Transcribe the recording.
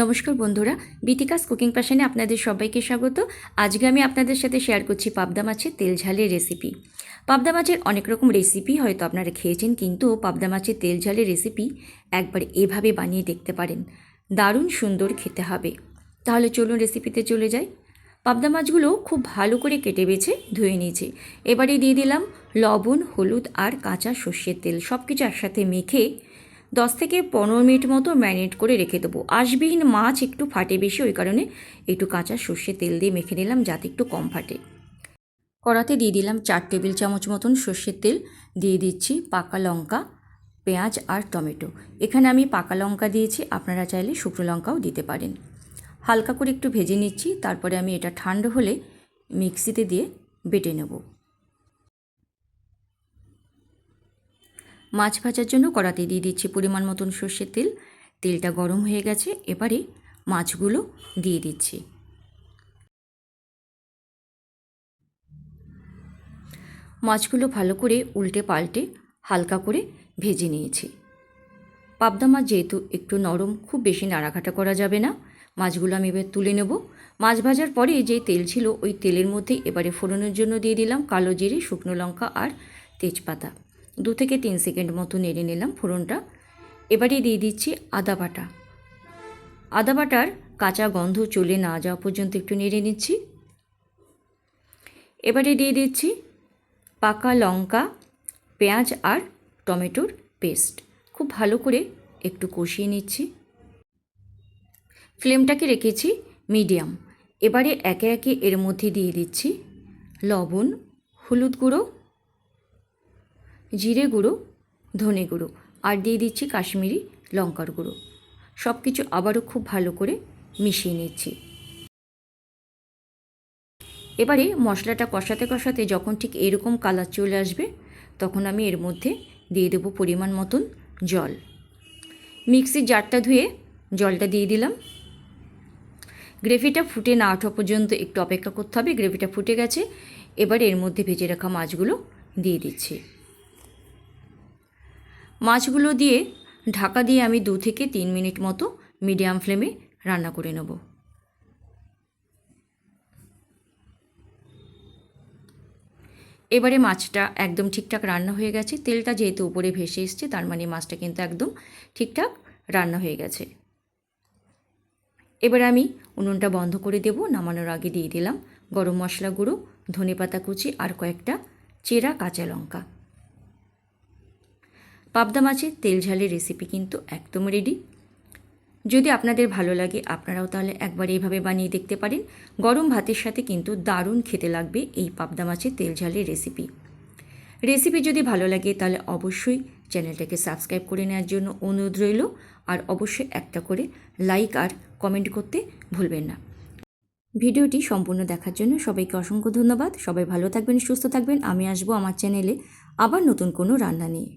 নমস্কার বন্ধুরা, বিতিকাস কুকিং প্যাশনে আপনাদের সবাইকে স্বাগত। আজকে আমি আপনাদের সাথে শেয়ার করছি পাবদা মাছের তেল ঝালের রেসিপি। পাবদা মাছের অনেক রকম রেসিপি হয়তো আপনারা খেয়েছেন, কিন্তু পাবদা মাছের তেল ঝালের রেসিপি একবার এভাবে বানিয়ে দেখতে পারেন, দারুণ সুন্দর খেতে হবে। তাহলে চলুন রেসিপিতে চলে যাই। পাবদা মাছগুলো খুব ভালো করে কেটে বেছে ধুয়ে নিয়েছি। এবারে দিয়ে দিলাম লবণ, হলুদ আর কাঁচা সর্ষের তেল, সব কিছু একসাথে মেখে 10 থেকে 15 মিনিট মতো ম্যারিনেট করে রেখে দেবো। আঁশবিহীন মাছ একটু ফাটে বেশি, ওই কারণে একটু কাঁচা সর্ষের তেল দিয়ে মেখে নিলাম যাতে একটু কম ফাটে। কড়াতে দিয়ে দিলাম 4 টেবিল চামচ মতন সর্ষের তেল, দিয়ে দিচ্ছি পাকা লঙ্কা, পেঁয়াজ আর টমেটো। এখানে আমি পাকা লঙ্কা দিয়েছি, আপনারা চাইলে শুকনো লঙ্কাও দিতে পারেন। হালকা করে একটু ভেজে নিচ্ছি, তারপরে আমি এটা ঠান্ডা হলে মিক্সিতে দিয়ে বেটে নেব। মাছ ভাজার জন্য কড়াতে দিয়ে দিচ্ছি পরিমাণ মতন সর্ষের তেল। তেলটা গরম হয়ে গেছে, এবারে মাছগুলো দিয়ে দিচ্ছি। মাছগুলো ভালো করে উল্টে পাল্টে হালকা করে ভেজে নিয়েছি। পাবদা মাছ যেহেতু একটু নরম, খুব বেশি নাড়াঘাটা করা যাবে না। মাছগুলো আমি এবার তুলে নেব। মাছ ভাজার পরে যে তেল ছিল, ওই তেলের মধ্যে এবারে ফোড়নের জন্য দিয়ে দিলাম কালো জিরে, শুকনো লঙ্কা আর তেজপাতা। 2 থেকে 3 সেকেন্ড মতো নেড়ে নিলাম ফোড়নটা। এবারে দিয়ে দিচ্ছি আদা বাটা। আদা বাটার কাঁচা গন্ধ চলে না যাওয়া পর্যন্ত একটু নেড়ে নিচ্ছি। এবারে দিয়ে দিচ্ছি পাকা লঙ্কা, পেঁয়াজ আর টমেটোর পেস্ট। খুব ভালো করে একটু কষিয়ে নিচ্ছি। ফ্লেমটাকে রেখেছি মিডিয়াম। এবারে একে একে এর মধ্যে দিয়ে দিচ্ছি লবণ, হলুদ গুঁড়ো, জিরে গুঁড়ো, ধনে গুঁড়ো আর দিয়ে দিচ্ছি কাশ্মীরি লঙ্কার গুঁড়ো। সব কিছু আবারও খুব ভালো করে মিশিয়ে নিচ্ছি। এবারে মশলাটা কষাতে কষাতে যখন ঠিক এরকম কালার চলে আসবে, তখন আমি এর মধ্যে দিয়ে দেবো পরিমাণ মতন জল। মিক্সির জারটা ধুয়ে জলটা দিয়ে দিলাম। গ্রেভিটা ফুটে না ওঠা পর্যন্ত একটু অপেক্ষা করতে হবে। গ্রেভিটা ফুটে গেছে, এবার এর মধ্যে ভেজে রাখা মাছগুলো দিয়ে দিচ্ছি। মাছগুলো দিয়ে ঢাকা দিয়ে আমি 2 থেকে 3 মিনিট মতো মিডিয়াম ফ্লেমে রান্না করে নেব। এবারে মাছটা একদম ঠিকঠাক রান্না হয়ে গেছে। তেলটা যেহেতু উপরে ভেসে এসছে, তার মানে মাছটা কিন্তু একদম ঠিকঠাক রান্না হয়ে গেছে। এবার আমি উনুনটা বন্ধ করে দেব। নামানোর আগে দিয়ে দিলাম গরম মশলা গুঁড়ো, ধনেপাতা কুচি আর কয়েকটা চেরা কাঁচা লঙ্কা। পাবদা মাছের তেল ঝালের রেসিপি কিন্তু একদম রেডি। যদি আপনাদের ভালো লাগে, আপনারাও তাহলে একবার এইভাবে বানিয়ে দেখতে পারেন। গরম ভাতের সাথে কিন্তু দারুণ খেতে লাগবে এই পাবদা মাছের তেল ঝালের রেসিপি যদি ভালো লাগে তাহলে অবশ্যই চ্যানেলটাকে সাবস্ক্রাইব করে নেওয়ার জন্য অনুরোধ রইল। আর অবশ্যই একটা করে লাইক আর কমেন্ট করতে ভুলবেন না। ভিডিওটি সম্পূর্ণ দেখার জন্য সবাইকে অসংখ্য ধন্যবাদ। সবাই ভালো থাকবেন, সুস্থ থাকবেন। আমি আসবো আমার চ্যানেলে আবার নতুন কোনো রান্না নিয়ে।